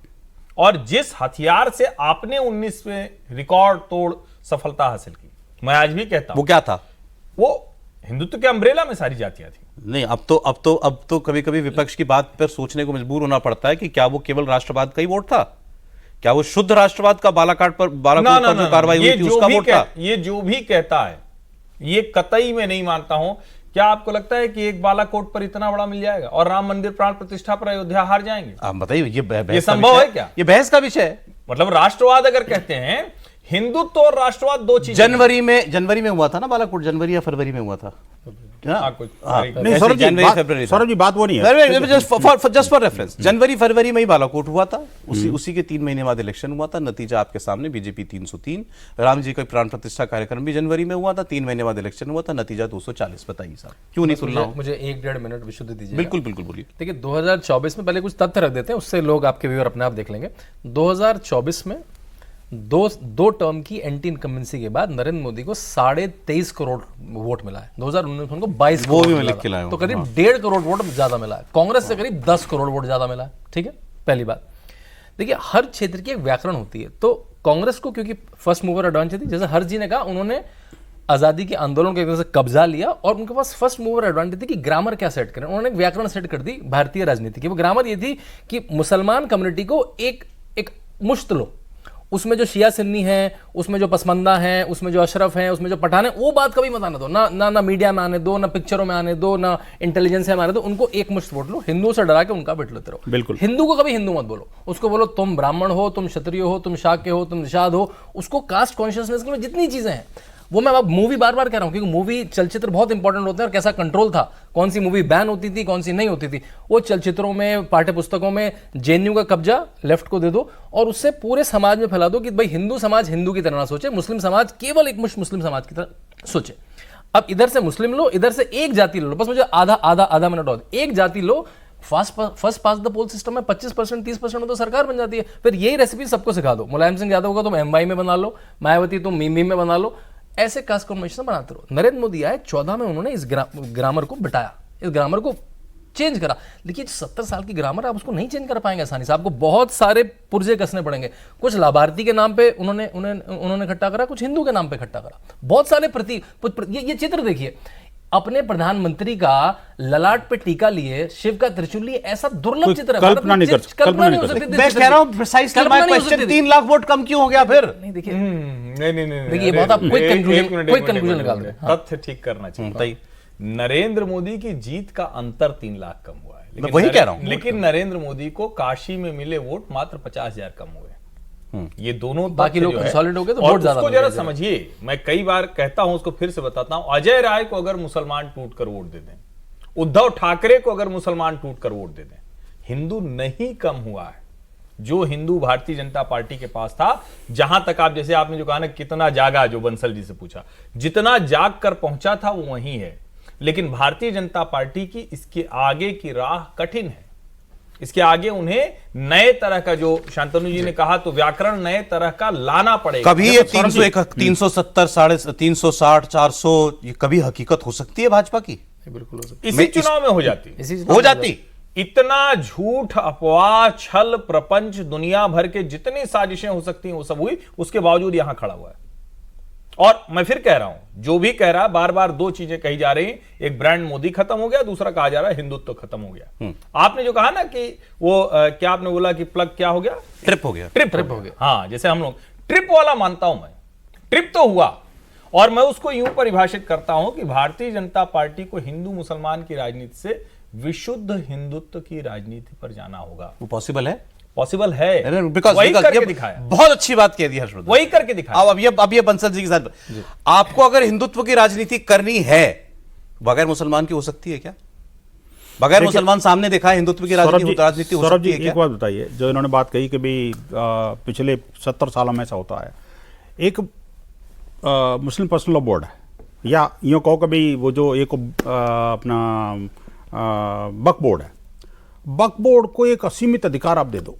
और जिस हथियार से आपने 19 में रिकॉर्ड तोड़ सफलता हासिल की, मैं आज भी कहता हूं, वो क्या था? वो हिंदुत्व के अम्ब्रेला में सारी जातियां थी। नहीं, अब तो कभी कभी विपक्ष की बात पर सोचने को मजबूर होना पड़ता है कि क्या वो केवल राष्ट्रवाद का ही वोट था? क्या वो शुद्ध राष्ट्रवाद का बालाकोट पर जो कार्रवाई हुई थी उसका वोट था? ये जो भी कहता है, ये कतई मैं नहीं मानता हूं। क्या आपको लगता है कि एक बालाकोट पर इतना बड़ा मिल जाएगा और राम मंदिर प्राण प्रतिष्ठा पर अयोध्या हार जाएंगे? आप बताइए, ये संभव है क्या? ये बहस का विषय है। मतलब राष्ट्रवाद अगर कहते हैं, हिंदुत्व और राष्ट्रवाद दो चीजें। जनवरी में हुआ था ना बालाकोट, जनवरी या फरवरी में हुआ था। नहीं सौरभ जी, बात वो नहीं है। जस्ट फॉर रेफरेंस, जनवरी फरवरी में ही बालाकोट हुआ था, उसी के 3 महीने बाद इलेक्शन हुआ था। नतीजा आपके सामने, बीजेपी 303, राम जी का प्राण प्रतिष्ठा कार्यक्रम भी जनवरी में हुआ था, 3 महीने बाद इलेक्शन हुआ था, नतीजा 240। बताइए साहब, क्यों नहीं सुन रहा हूं? मुझे 1-1.5 मिनट विशुद्ध दीजिए। बिल्कुल बिल्कुल बोलिए। देखिए, 2024 में पहले कुछ तथ्य रख देते हैं, उससे लोग आपके व्यूअर अपने आप देख लेंगे। 2024 में दो टर्म की एंटी इनकम्बेंसी के बाद नरेंद्र मोदी को 23.5 करोड़ वोट मिला है। 2019 में उनको 22 वो भी करोड़ मैं लिख के लाया हूं। तो करीब 1.5 करोड़ वोट ज्यादा मिला है। कांग्रेस से करीब 10 करोड़ वोट ज्यादा मिला है। ठीक है, पहली बात। देखिए, हर क्षेत्र की एक व्याकरण होती है, तो कांग्रेस को क्योंकि फर्स्ट मूवर एडवांटेज थी, जैसे हर जी ने कहा, उन्होंने आजादी के आंदोलन के से कब्जा लिया और उनके पास फर्स्ट मूवर एडवांटेज थी कि ग्रामर क्या सेट करें। उन्होंने व्याकरण सेट कर दी भारतीय राजनीति की। वो ग्रामर ये थी कि मुसलमान कम्युनिटी को एक मुश्त लो, उसमें जो शिया सुन्नी है, उसमें जो पसमंदा है, उसमें जो अशरफ है, उसमें जो पठान है, वो बात कभी मत आने दो। ना मीडिया में आने दो, ना पिक्चरों में आने दो, ना इंटेलिजेंस में आने दो। उनको एक मुश्त वोट लो, हिंदुओं से डरा के उनका बेट लेते रहो। बिल्कुल। हिंदू को कभी हिंदू मत बोलो, उसको बोलो तुम ब्राह्मण हो, तुम क्षत्रिय हो, तुम शाक्य हो, तुम निषाद हो। उसको कास्ट कॉन्शियसनेस में जितनी चीजें हैं वो मैं अब मूवी बार बार कह रहा हूं क्योंकि मूवी चलचित्र बहुत इंपॉर्टेंट होते हैं और कैसा कंट्रोल था, कौन सी मूवी बैन होती थी कौन सी नहीं होती थी। वो चलचित्रों में, पाठ्य पुस्तकों में जेएनयू का कब्जा लेफ्ट को दे दो और उससे पूरे समाज में फैला दो कि भाई हिंदू समाज हिंदू की तरह ना सोचे, मुस्लिम समाज केवल एक मुस्लिम समाज की तरह सोचे। अब इधर से मुस्लिम लो, इधर से एक जाति लो, बस मुझे आधा मिनट और, एक जाति लो, फर्स्ट पास द पोल सिस्टम में 25% 30% में तो सरकार बन जाती है। फिर यही रेसिपी सबको सिखा दो, मुलायम सिंह यादव को तुम एमवाई में बना लो, मायावती तुम मीम में बना लो, ऐसे कास्ट कॉम्बिनेशन बनाते रहो। नरेंद्र मोदी आए 14 में, उन्होंने इस ग्रामर को बिठाया, इस ग्रामर को चेंज करा। देखिए 70 साल की ग्रामर आप उसको नहीं चेंज कर पाएंगे आसानी से, आपको बहुत सारे पुर्जे कसने पड़ेंगे। कुछ लाभार्थी के नाम पे उन्होंने इकट्ठा करा, कुछ हिंदू के नाम पे इकट्ठा करा, बहुत सारे ये चित्र देखिए, अपने प्रधानमंत्री का ललाट पे टीका लिए, शिव का त्रिशूल लिए, ऐसा दुर्लभ चित्र है। कल्पना नहीं कर सकते। मैं कह रहा हूं precisely my question, 3 lakh vote कम क्यों हो गया फिर? नहीं देखिए, नहीं देखिए बहुत आप क्विक कंक्लूजन निकाल रहे हैं। तथ्य ठीक करना चाहिए। नरेंद्र मोदी की जीत का अंतर 3 लाख कम हुआ है, मैं वही कह रहा हूं। लेकिन नरेंद्र मोदी को काशी में मिले वोट मात्र 50,000 कम हुए। ये दोनों बाकी लोग कंसोलिडेट हो गए तो और वोट ज्यादा उसको जरा समझिए, मैं कई बार कहता हूं, उसको फिर से बताता हूं। अजय राय को अगर मुसलमान टूटकर वोट दे दें, उद्धव ठाकरे को अगर मुसलमान टूटकर वोट दे दें, हिंदू नहीं कम हुआ है। जो हिंदू भारतीय जनता पार्टी के पास था, जहां तक आप, जैसे आपने जो कहा ना कितना जागा, जो बंसल जी से पूछा, जितना जाग कर पहुंचा था वो वहीं है। लेकिन भारतीय जनता पार्टी की इसके आगे की राह कठिन है। इसके आगे उन्हें नए तरह का, जो शांतनु जी ने कहा, तो व्याकरण नए तरह का लाना पड़ेगा। कभी ये 370, 360, 400 ये कभी हकीकत हो सकती है भाजपा की? बिल्कुल हो सकती, इसी चुनाव में हो जाती। इतना झूठ, अफवाह, छल, प्रपंच, दुनिया भर के जितनी साजिशें हो सकती हैं वो सब हुई, उसके बावजूद यहां खड़ा हुआ है। और मैं फिर कह रहा हूं, जो भी कह रहा है, बार बार 2 चीजें कही जा रही, एक ब्रांड मोदी खत्म हो गया, दूसरा कहा जा रहा है हिंदुत्व खत्म हो गया। आपने जो कहा ना कि वो क्या आपने बोला कि प्लग क्या हो गया, ट्रिप हो गया, ट्रिप हो गया। हाँ, जैसे हम लोग ट्रिप वाला मानता हूं मैं, ट्रिप तो हुआ, और मैं उसको यूं परिभाषित करता हूं कि भारतीय जनता पार्टी को हिंदू मुसलमान की राजनीति से विशुद्ध हिंदुत्व की राजनीति पर जाना होगा। वो पॉसिबल है, पॉसिबल है, वही करके दिखाया। बहुत अच्छी बात कह दी हर्षवर्धन, वही करके दिखाया। अब ये बंसल जी के साथ, आपको अगर हिंदुत्व की राजनीति करनी है, बगैर मुसलमान की हो सकती है क्या? बगैर मुसलमान सामने देखा है हिंदुत्व की राजनीति हो सकती है क्या? एक बात बताइए, जो इन्होंने बात कही कि भाई पिछले 70 सालों में ऐसा होता है। एक मुस्लिम पर्सनल लॉ बोर्ड है, या यूँ कहो कि भाई वो जो एक अपना वक्फ बोर्ड है, वक्फ बोर्ड को एक असीमित अधिकार आप दे दो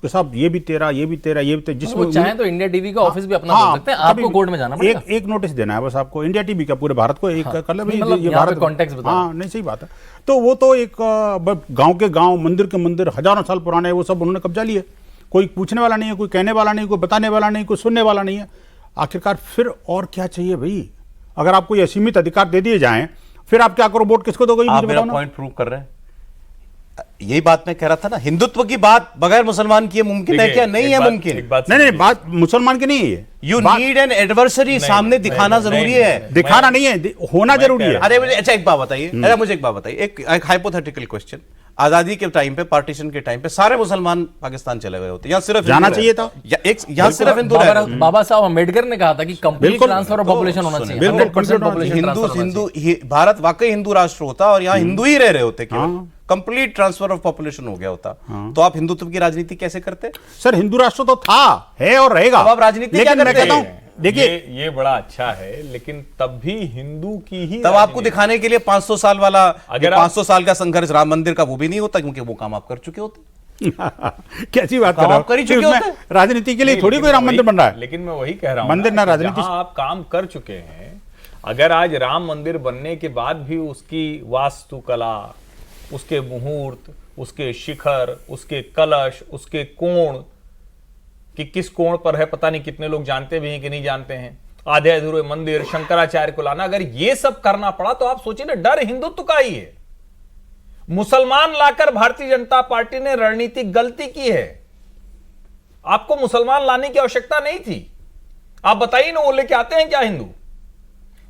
कि साहब ये भी तेरा, ये भी तेरा, ये भी तेरा, जिसमें चाहे तो इंडिया टीवी का ऑफिस भी अपना खोल सकते हैं, आपको कोर्ट में जाना पड़ेगा। एक नोटिस देना है बस आपको, इंडिया टीवी का पूरे भारत को एक कर ले भाई, ये भारत कॉन्टेक्स्ट बता। हाँ, नहीं सही बात है। तो वो तो एक गांव के गांव, मंदिर के मंदिर, हजारों साल पुराने, वो सब उन्होंने कब्जा लिए। कोई पूछने वाला नहीं है, कोई कहने वाला नहीं, कोई बताने वाला नहीं, कोई सुनने वाला नहीं है। आखिरकार फिर और क्या चाहिए भाई? अगर आपको ये असीमित अधिकार दे दिए जाएं, फिर आप क्या करो, वोट किसको दोगे? आप मेरा पॉइंट प्रूव कर रहे हैं। यही बात मैं कह रहा था ना, हिंदुत्व की बात बगैर मुसलमान की मुमकिन है क्या? नहीं है मुमकिन। नहीं, बात मुसलमान की नहीं है। यू नीड एन एडवर्सरी, सामने दिखाना जरूरी है, दिखाना नहीं है, होना जरूरी है। अरे अच्छा एक बात बताइए, मुझे एक बात बताइए, एक हाइपोथेटिकल क्वेश्चन। आजादी के टाइम पे, पार्टीशन के टाइम पे सारे मुसलमान पाकिस्तान चले गए होते, यहाँ सिर्फ जाना चाहिए था, यहाँ सिर्फ हिंदू। बाबा साहब अम्बेडकर ने कहा था कि कंप्लीट ट्रांसफर ऑफ पॉपुलेशन होना चाहिए, 100% पॉपुलेशन हिंदू, भारत वाकई हिंदू राष्ट्र होता और यहाँ हिंदू ही रह रहे होते, कंप्लीट ट्रांसफर ऑफ पॉपुलेशन हो गया होता, तो आप हिंदुत्व की राजनीति कैसे करते? सर, हिंदू राष्ट्र तो था, है और रहेगा। अब आप राजनीति क्या करते हैं? देखिए, ये बड़ा अच्छा है, लेकिन तब भी हिंदू की ही, तब आपको दिखाने के लिए 500 साल वाला, अगर 500 साल का संघर्ष राम मंदिर का, वो भी नहीं होता, क्योंकि वो काम आप कर चुके होते। कैसी बात कर रहे हो? राजनीति के लिए थोड़ी कोई राम मंदिर बन रहा है। लेकिन मैं वही कह रहा हूं, मंदिर ना राजनीति, आप काम कर चुके हैं। अगर आज राम मंदिर बनने के बाद भी उसकी वास्तुकला, उसके मुहूर्त, उसके शिखर, उसके कलश, उसके कोण, कि किस कोण पर है पता नहीं, कितने लोग जानते भी हैं कि नहीं जानते हैं, आधे अधूरे मंदिर, शंकराचार्य को लाना, अगर ये सब करना पड़ा तो आप सोचिए ना, डर हिंदुत्व का ही है। मुसलमान लाकर भारतीय जनता पार्टी ने रणनीतिक गलती की है। आपको मुसलमान लाने की आवश्यकता नहीं थी। आप बताइए ना, वो लेके आते हैं क्या हिंदू?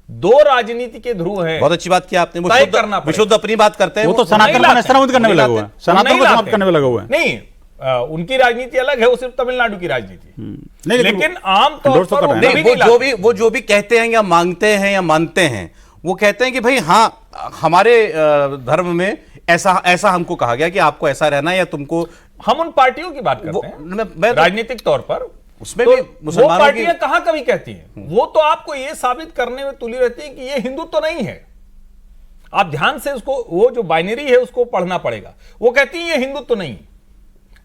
2 राजनीति के ध्रुव हैं। बहुत अच्छी बात की आपने, करना विशुद्ध अपनी बात करते हैं, वो तो सनातन को नस्तानाबूद करने में लगा हुआ है, सनातन को समाप्त करने में लगा हुआ है। नहीं, उनकी राजनीति अलग है, वो सिर्फ तमिलनाडु की राजनीति है। नहीं, लेकिन आमतौर endorse तो पर कर वो रहे हैं कभी नहीं, नहीं वो जो भी कहते हैं या मांगते हैं या मानते हैं, वो कहते हैं कि भाई हाँ, हमारे धर्म में ऐसा हमको कहा गया कि आपको ऐसा रहना है या तुमको। हम उन पार्टियों की बात करते हैं मैं तो- राजनीतिक तौर पर, उसमें तो भी वो मुसलमानों पार्टियां की कहां कभी कहती हैं, वो तो आपको ये साबित करने में तुली रहती है कि ये हिंदुत्व तो नहीं है। आप ध्यान से उसको, वो जो बाइनरी है उसको पढ़ना पड़ेगा। वो कहती है ये हिंदुत्व तो नहीं।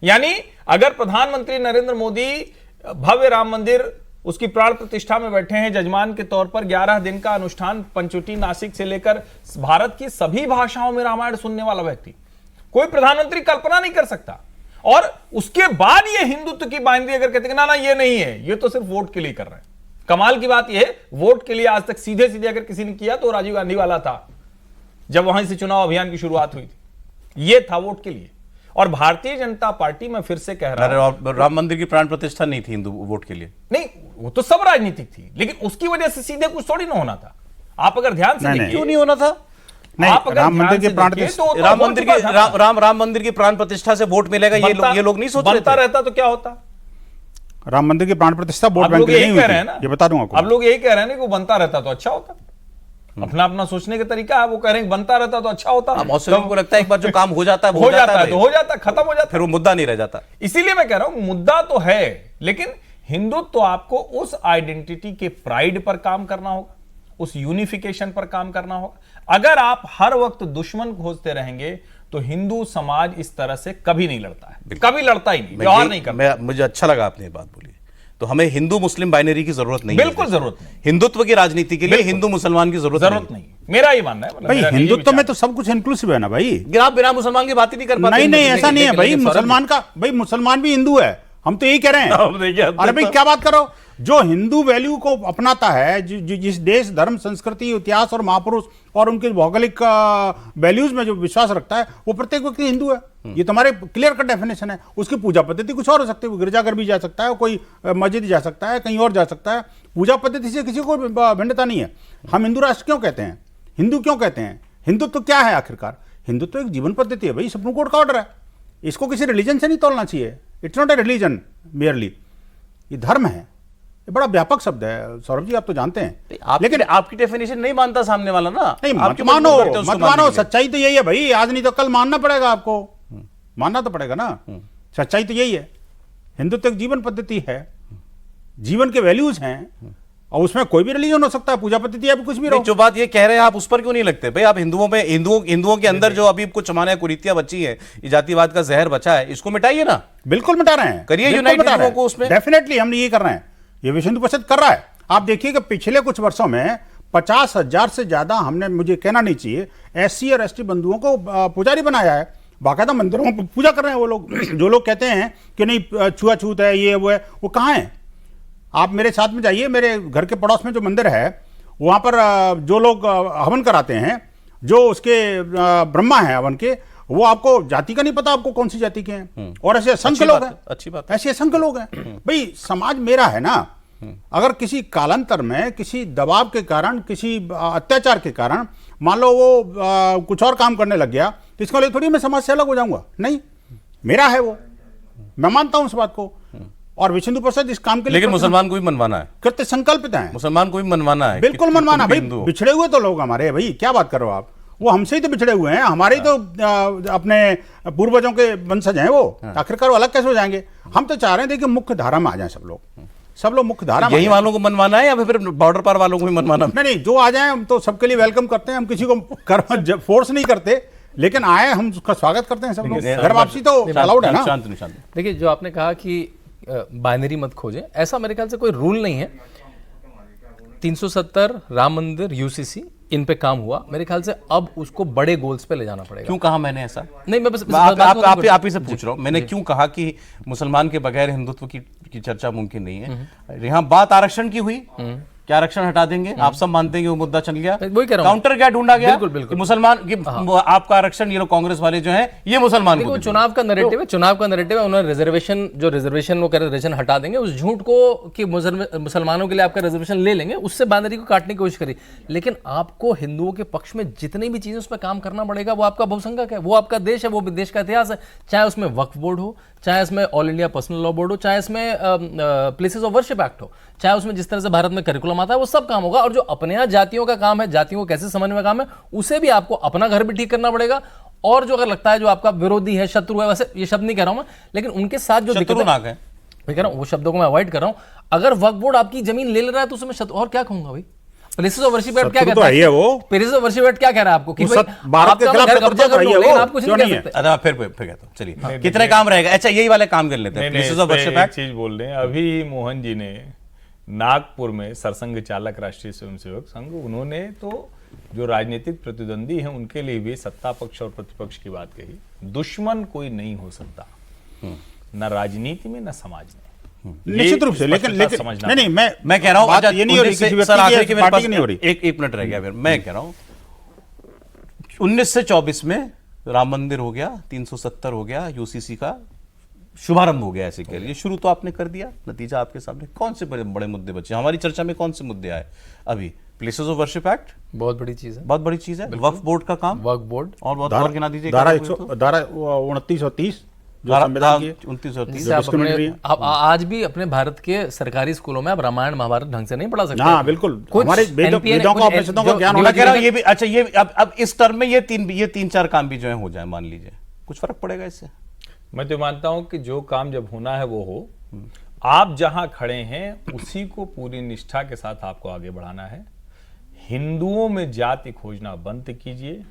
यानी अगर प्रधानमंत्री नरेंद्र मोदी भव्य राम मंदिर उसकी प्राण प्रतिष्ठा में बैठे हैं जजमान के तौर पर, 11 दिन का अनुष्ठान, पंचवटी नासिक से लेकर भारत की सभी भाषाओं में रामायण सुनने वाला व्यक्ति, कोई प्रधानमंत्री कल्पना नहीं कर सकता। और उसके बाद ये हिंदुत्व की बाइनरी अगर कहते हैं ना ये नहीं है, ये तो सिर्फ वोट के लिए कर रहे हैं। कमाल की बात यह है, वोट के लिए आज तक सीधे सीधे अगर किसी ने किया तो राजीव गांधी वाला था, जब वहां से चुनाव अभियान की शुरुआत हुई थी, ये था वोट के लिए। और भारतीय जनता पार्टी, मैं फिर से कह रहा हूं, राम मंदिर की प्राण प्रतिष्ठा नहीं थी हिंदू वोट के लिए। नहीं, वो तो सब राजनीतिक थी, लेकिन उसकी वजह से सीधे कुछ थोड़ी ना होना था। आप अगर ध्यान से देखिए, क्यों नहीं होना था? नहीं, आप अगर राम मंदिर ध्यान की से प्राण देखिए, प्रतिष्ठा, तो वो तो राम हो मंदिर चुका की था ना। राम मंदिर की प्राण प्रतिष्ठा से वोट मिलेगा, ये लोग नहीं सोच रहे बनता थे। रहता तो क्या होता? राम मंदिर की प्राण प्रतिष्ठा वोट आप बैंक लोग के लिए यही नहीं कह हुई रहे हैं थी, ना, ये बता दूंगा आपको। आप लोग यही कह रहे हैं ना कि वो बनता रहता तो अच्छा होता। अपना अपना सोचने का तरीका है, वो कह रहे हैं बनता रहता तो अच्छा होता। अब मौसम को लगता है एक बार जो काम हो जाता है, हो जाता है तो हो जाता, खत्म हो जाता। फिर वो मुद्दा नहीं रह जाता। इसीलिए मैं कह रहा हूं मुद्दा तो है, लेकिन हिंदुत्व तो आपको उस आइडेंटिटी के प्राइड पर काम करना होगा, उस यूनिफिकेशन पर काम करना होगा। अगर आप हर वक्त दुश्मन खोजते रहेंगे तो हिंदू समाज इस तरह से कभी नहीं लड़ता है, कभी लड़ता ही नहीं, व्यवहार नहीं करता। मुझे अच्छा लगा आपने ये बात बोली। तो हमें हिंदू मुस्लिम बाइनरी की जरूरत नहीं है, बिल्कुल जरूरत नहीं। हिंदुत्व की राजनीति के लिए हिंदू मुसलमान की जरूरत नहीं, मेरा ही मानना है। भाई मेरा निजी हिंदुत्व विचार में तो सब कुछ इंक्लूसिव है ना भाई। आप बिना मुसलमान की बात ही नहीं कर पाते। नहीं, ऐसा नहीं है लेकिन भाई। सौरभ जी- मुसलमान का, भाई मुसलमान भी हिंदू है, हम तो यही कह रहे हैं। अरे भाई क्या बात करो, जो हिंदू वैल्यू को अपनाता है, जिस देश, धर्म, संस्कृति, इतिहास और महापुरुष और उनके भौगोलिक वैल्यूज में जो विश्वास रखता है, वो प्रत्येक व्यक्ति हिंदू है। ये तुम्हारे क्लियर कट डेफिनेशन है। उसकी पूजा पद्धति कुछ और हो सकती है, वो गिरजाघर भी जा सकता है, कोई मस्जिद जा सकता है, कहीं और जा सकता है। पूजा पद्धति से किसी को भिन्नता नहीं है। हम हिंदू राष्ट्र क्यों कहते हैं, हिंदू क्यों कहते हैं? हिंदुत्व क्या है आखिरकार? हिंदुत्व एक जीवन पद्धति है भाई, सुप्रीम कोर्ट का ऑर्डर है। इसको किसी रिलीजन से नहीं तोलना चाहिए। It's not a religion merely, ये धर्म है। ये बड़ा व्यापक शब्द है सौरभ जी, आप तो जानते हैं। लेकिन आपकी डेफिनेशन नहीं मानता सामने वाला ना। नहीं, आप मत क्यों मानो, मजबूर करते हो उसको मत मानने मानो, के लिए? सच्चाई तो यही है भाई। आज नहीं तो कल मानना पड़ेगा आपको, मानना तो पड़ेगा ना। सच्चाई तो यही है। हिंदुत्व एक जीवन पद्धति है, जीवन के वैल्यूज हैं, और उसमें कोई भी रिलीजन हो सकता है, पूजा पद्धति है, कुछ भी नहीं, रहो। जो बात ये कह रहे हैं आप उस पर क्यों नहीं लगते भाई? आप हिंदुओं के अंदर जो अभी कुछ हमारे कुरीतियां बची है, ये जातिवाद का जहर बचा है, इसको मिटाइए ना। बिल्कुल मिटा रहे हैं, करिए, बिल्कुल यूनाइट मिटा रहे हिंदुओं हैं। को उसमें। डेफिनेटली हम ये कर रहे हैं, ये विश्व हिंदू परिषद कर रहा है। आप देखिए कि पिछले कुछ वर्षों में 50,000 से ज्यादा, हमने, मुझे कहना नहीं चाहिए, SC और ST बंधुओं को पुजारी बनाया है। बाकायदा मंदिरों में पूजा कर रहे हैं वो लोग। जो लोग कहते हैं कि नहीं छुआछूत है, ये वो है, वो कहाँ है? आप मेरे साथ में जाइए, मेरे घर के पड़ोस में जो मंदिर है, वहाँ पर जो लोग हवन कराते हैं, जो उसके ब्रह्मा है हवन के, वो आपको जाति का नहीं पता, आपको कौन सी जाति के हैं। और ऐसे असंख्य लोग हैं, अच्छी बात। ऐसे असंख्य लोग हैं। भाई समाज मेरा है ना। अगर किसी कालांतर में, किसी दबाव के कारण, किसी अत्याचार के कारण मान लो वो कुछ और काम करने लग गया, तो इसका लिए थोड़ी मैं समाज से अलग हो जाऊंगा। नहीं, मेरा है वो, मैं मानता हूं उस बात को। और विश्व हिंदू परिषद इस काम के लिए, लेकिन मुसलमान को भी मनवाना है, कृत्य संकल्पित है। मुसलमान को भी मनवाना है। बिल्कुल कि मनवाना तुम भी भाई। हिंदू हो। बिछड़े हुए तो लोग हमारे, भाई क्या बात कर रहे हो आप? वो हमसे ही तो बिछड़े हुए हैं, हमारे ही तो अपने पूर्वजों के वंशज हैं वो। आखिरकार वो अलग कैसे हो जाएंगे? हम तो चाह रहे थे कि मुख्य धारा में आ जाए सब लोग, सब लोग मुख्य धारा में। यही वालों को मनवाना है या फिर बॉर्डर पार वालों को भी मनवाना है? नहीं, जो आ जाए हम तो सबके लिए वेलकम करते हैं। हम किसी को फोर्स नहीं करते, लेकिन आए हम उसका स्वागत करते हैं सब लोग। घर वापसी तो अलाउड है ना। शांत नहीं, शांत। देखिए, जो आपने कहा कि बाइनरी मत खोजें, ऐसा मेरे ख्याल से कोई रूल नहीं है। 370 राम मंदिर, UCC, इन पे काम हुआ। मेरे ख्याल से अब उसको बड़े गोल्स पे ले जाना पड़ेगा। क्यों कहा मैंने ऐसा? नहीं, मैं बस आप ही से पूछ रहा हूं। मैंने क्यों कहा कि मुसलमान के बगैर हिंदुत्व की चर्चा मुमकिन नहीं है? यहाँ बात आरक्षण की हुई, क्या आरक्षण हटा देंगे? आप सब मानते हैं कि वो मुद्दा चल गया, वही कह रहा हूं। काउंटर क्या ढूंढा गया? बिल्कुल, बिल्कुल। कि मुसलमान कि आपका आरक्षण, ये लोग कांग्रेस वाले जो हैं, ये मुसलमान को देखो, दे चुनाव का नैरेटिव है, चुनाव का नैरेटिव है। उन्होंने रिजर्वेशन, जो रिजर्वेशन वो कह रहे रिजर्वेशन हटा देंगे, उस झूठ को कि मुसलमानों के लिए आपका रिजर्वेशन ले लेंगे, उससे बाइनरी को काटने की कोशिश करी। लेकिन आपको हिंदुओं के पक्ष में जितनी भी चीजें उस पर काम करना पड़ेगा। वो आपका बहुसंख्यक है, वो आपका देश है, वो देश का इतिहास है। चाहे उसमें वक्फ बोर्ड हो, चाहे इसमें all India personal law board हो, चाहे इसमें प्लेसेस ऑफ वर्शिप एक्ट हो, चाहे उसमें जिस तरह से भारत में करिकुलम आता है, वो सब काम होगा। और जो अपने यहाँ जातियों का काम है, जातियों को कैसे समझने में काम है, उसे भी आपको अपना घर भी ठीक करना पड़ेगा। और जो अगर लगता है जो आपका विरोधी है, शत्रु है, वैसे ये शब्द नहीं कह रहा हूं मैं, लेकिन उनके साथ जो शत्रु दिक्कत ना कहें, मैं कह रहा हूं वो शब्दों को मैं अवॉइड कर रहा हूं। अगर वक्फ बोर्ड आपकी जमीन ले रहा है तो उसमें और क्या कहूंगा भाई? प्लेसेस ऑफ वर्शिप एक्ट क्या कहता है? वो प्लेसेस ऑफ वर्शिप एक्ट क्या कह रहा है आपको कि भाई भारत के खिलाफ कब्जा कर लो, लेकिन आप कुछ नहीं कह सकते। अच्छा फिर कहता हूं, चलिए कितने काम रहेगा? अच्छा यही वाले काम कर लेते हैं, प्लेसेस ऑफ वर्शिप एक्ट। चीज बोल रहे हैं, अभी मोहन जी ने नागपुर में सरसंघ चालक राष्ट्रीय स्वयंसेवक संघ, उन्होंने तो जो राजनीतिक प्रतिद्वंदी हैं उनके लिए भी सत्ता पक्ष और प्रतिपक्ष की बात कही। दुश्मन कोई नहीं हो सकता, न राजनीति में न समाज में, निश्चित रूप से। लेकिन नहीं, मैं कह रहा हूं, बात ये नहीं हो रही किसी व्यक्ति की, पार्टी की नहीं हो रही। एक मिनट रह गया फिर। मैं कह रहा हूं 19 से 24 में राम मंदिर हो गया, 370 हो गया, यूसीसी का शुभारंभ हो गया, ऐसे कह लीजिए। शुरू तो आपने कर दिया, नतीजा आपके सामने। कौन से बड़े मुद्दे बचे हमारी चर्चा में? कौन से मुद्दे आए अभी? प्लेसेस ऑफ वर्शिप एक्ट बहुत बड़ी चीज है, बहुत बड़ी चीज है। वक्फ बोर्ड का काम, वक्फ बोर्ड और बहुत और गिना दीजिए। धारा 29 और 30 जो संविधान की 29 और 30। जिससे आप आज भी अपने भारत के सरकारी स्कूलों में आप रामायण महाभारत ढंग से नहीं पढ़ा सकते। हाँ बिल्कुल, हमारे वेदों का, उपनिषदों का ज्ञान होना मैं कह रहा हूं चाहिए। ये भी, अच्छा ये अब इस टर्म में ये 3-4 काम भी जो है हो जाए, मान लीजिए, कुछ फर्क पड़ेगा इससे? मैं तो मानता हूं कि जो काम जब होना है वो हो। आप जहां खड़े हैं उसी को पूरी निष्ठा के साथ आपको आगे बढ़ाना है। हिंदुओं में जाति खोजना बंद कीजिए,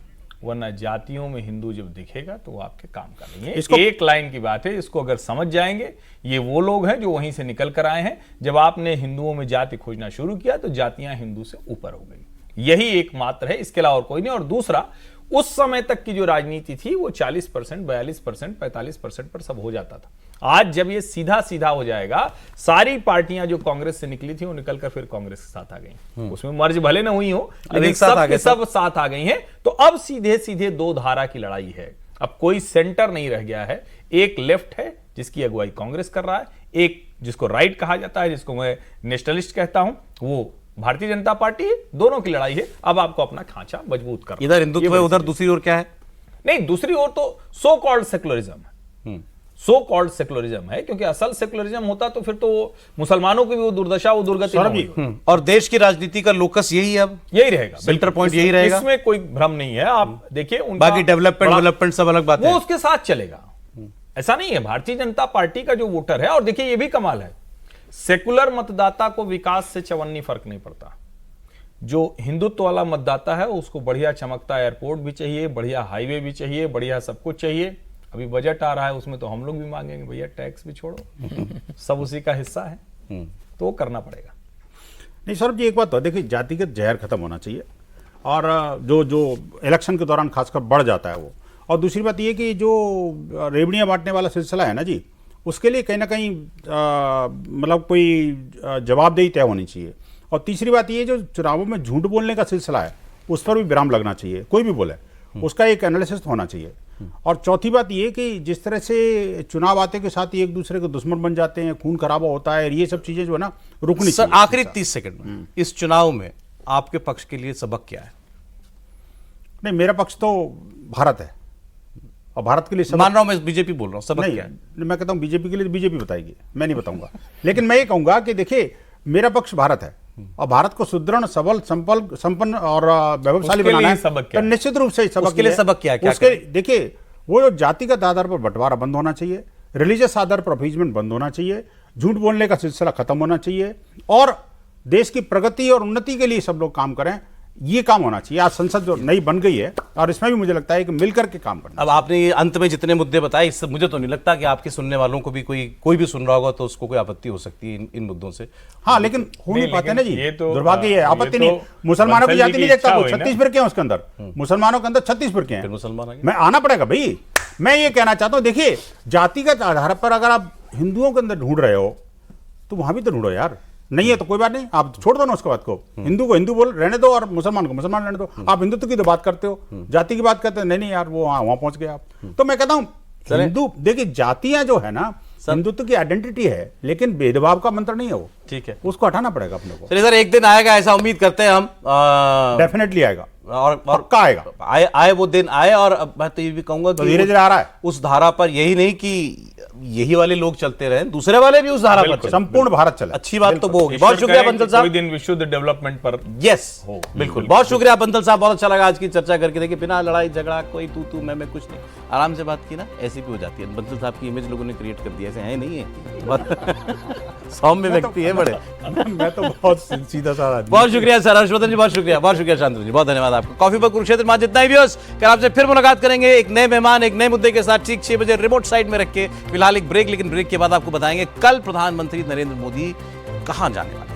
वरना जातियों में हिंदू जब दिखेगा तो वो आपके काम कर रही है। एक लाइन की बात है, इसको अगर समझ जाएंगे, ये वो लोग हैं जो वहीं से निकल कर आए हैं। जब आपने हिंदुओं में जाति खोजना शुरू किया तो जातियां हिंदू से ऊपर हो गई। यही एकमात्र है, इसके अलावा और कोई नहीं। और दूसरा, उस समय तक की जो राजनीति थी वो 40%, 42%, 45% पर सब हो जाता था। आज जब ये सीधा सीधा हो जाएगा, सारी पार्टियां जो कांग्रेस से निकली थी वो निकलकर फिर कांग्रेस के साथ आ गई। उसमें मर्ज भले ना हुई हो, लेकिन सब साथ आ गई हैं। तो अब सीधे सीधे दो धारा की लड़ाई है। अब कोई सेंटर नहीं रह गया है। एक लेफ्ट है जिसकी अगुवाई कांग्रेस कर रहा है, एक जिसको राइट कहा जाता है, जिसको मैं नेशनलिस्ट कहता हूं, वो भारतीय जनता पार्टी है। दोनों की लड़ाई है। अब आपको अपना खांचा मजबूत करना। इधर हिंदुत्व है, उधर दूसरी ओर क्या है? नहीं, दूसरी ओर तो सो कॉल्ड सेकुलरिज्म है। सो कॉल्ड सेकुलरिज्म है, क्योंकि असल सेकुलरिज्म होता तो फिर तो मुसलमानों की भी वो दुर्दशा, वो दुर्गति ना होगी। और देश की राजनीति का लोकस यही है, अब यही रहेगा, सेंटर पॉइंट यही रहेगा। इसमें कोई भ्रम नहीं है। आप देखिए, बाकी डेवलपमेंट सब अलग बात है, वो उसके साथ चलेगा। ऐसा नहीं है। भारतीय जनता पार्टी का जो वोटर है, और देखिए ये भी कमाल है, सेकुलर मतदाता को विकास से चवन्नी फर्क नहीं पड़ता। जो हिंदुत्व वाला मतदाता है उसको बढ़िया चमकता एयरपोर्ट भी चाहिए, बढ़िया हाईवे भी चाहिए, बढ़िया सब कुछ चाहिए। अभी बजट आ रहा है, उसमें तो हम लोग भी मांगेंगे भैया टैक्स भी छोड़ो, सब उसी का हिस्सा है, तो वो करना पड़ेगा। नहीं सौरभ जी, एक बात तो देखिए, जातिगत जहर खत्म होना चाहिए। और जो इलेक्शन के दौरान खासकर बढ़ जाता है वो। और दूसरी बात ये कि जो रेवड़ियाँ बांटने वाला सिलसिला है ना जी, उसके लिए कहीं ना कहीं मतलब कोई जवाबदेही तय होनी चाहिए। और तीसरी बात ये, जो चुनावों में झूठ बोलने का सिलसिला है उस पर भी विराम लगना चाहिए। कोई भी बोले उसका एक एनालिसिस होना चाहिए। और चौथी बात ये कि जिस तरह से चुनाव आते के साथ ही एक दूसरे के दुश्मन बन जाते हैं, खून खराबा होता है, ये सब चीजें जो है ना रुकनी चाहिए। आखिरी 30 सेकंड में इस चुनाव में आपके पक्ष के लिए सबक क्या है? नहीं, मेरा पक्ष तो भारत है, और भारत के लिए सबक, मान रहा हूं मैं बीजेपी बोल रहा हूं, सबक नहीं क्या है? मैं कहता हूं बीजेपी के लिए बीजेपी बताएगी, मैं नहीं बताऊंगा। लेकिन मैं ये कहूंगा कि देखिए, मेरा पक्ष भारत है, और भारत को सुदृढ़, सबल, संपन्न और वैभवशाली बनाना है। तो निश्चित रूप से सबक, उसके लिए सबक क्या है? उसके देखिए, वो जो जातिगत आधार पर बंटवारा बंद होना चाहिए, रिलीजियस आधार पर अपीजमेंट बंद होना चाहिए, झूठ बोलने का सिलसिला खत्म होना चाहिए, और देश की प्रगति और उन्नति के लिए सब लोग काम करें, ये काम होना चाहिए। आज संसद जो नई बन गई है, और इसमें भी मुझे लगता है कि मिलकर के काम करना। अब आपने ये अंत में जितने मुद्दे बताए, इससे मुझे तो नहीं लगता कि आपके सुनने वालों को भी कोई भी सुन रहा होगा तो उसको कोई आपत्ति हो सकती है इन मुद्दों से। हाँ, लेकिन हो नहीं पाते ना जी, तो दुर्भाग्य है। आपत्ति नहीं, मुसलमानों की जाति नहीं देखता, 36 फिरके हैं उसके अंदर, मुसलमानों के अंदर 36 फिरके हैं। मुसलमान मैं आना पड़ेगा भाई। मैं ये कहना चाहता हूं, देखिए, जातिगत आधार पर अगर आप हिंदुओं के अंदर ढूंढ रहे हो तो वहां भी तो ढूंढो यार। नहीं है तो कोई बात नहीं, आप छोड़ दो ना उसके बात को। हिंदू को हिंदू बोल रहने दो और मुसलमान को मुसलमान रहने दो। आप हिंदुत्व की तो बात करते हो, जाति की बात करते हो, नहीं यार वो वहां पहुंच गए आप। तो मैं कहता हूं हिंदू, देखिए जातियां जो है ना हिंदुत्व की आइडेंटिटी है, लेकिन भेदभाव का मंत्र नहीं है वो, ठीक है, उसको हटाना पड़ेगा अपने को। चलिए सर, एक दिन आएगा ऐसा उम्मीद करते हैं हम, डेफिनेटली आएगा और पक्का आएगा। आए वो दिन आए। और अब मैं तो ये भी कहूंगा तो कि धीरे धीरे आ रहा है उस धारा पर, यही नहीं कि यही वाले लोग चलते रहे, दूसरे वाले भी उस धारा पर चले, संपूर्ण भारत चले। अच्छी बात तो वो होगी। बहुत शुक्रिया बंसल साहब। कोई दिन विशुद्ध डेवलपमेंट पर यस बिल्कुल, बहुत शुक्रिया बंसल साहब, बहुत अच्छा लगा आज की चर्चा करके। देखिए बिना लड़ाई झगड़ा, कोई तू मैं कुछ नहीं, आराम से बात की ना, ऐसी भी हो जाती है। बंसल साहब की इमेज लोगों ने क्रिएट कर दी, ऐसे है नहीं है, सौम्य व्यक्ति है बड़े। मैं तो बहुत सीधा साधा आदमी। बहुत शुक्रिया सर हर्षवर्धन जी, बहुत शुक्रिया शांतनु जी, बहुत धन्यवाद आपको। कॉफी पर कुरुक्षेत्र में जितना ही व्यूअर्स, कल आपसे फिर मुलाकात करेंगे एक नए मेहमान, एक नए मुद्दे के साथ, ठीक 6 बजे रिमोट साइड में रख के। फिलहाल एक ब्रेक, लेकिन ब्रेक के बाद आपको बताएंगे कल प्रधानमंत्री नरेंद्र मोदी कहां जाने वाले।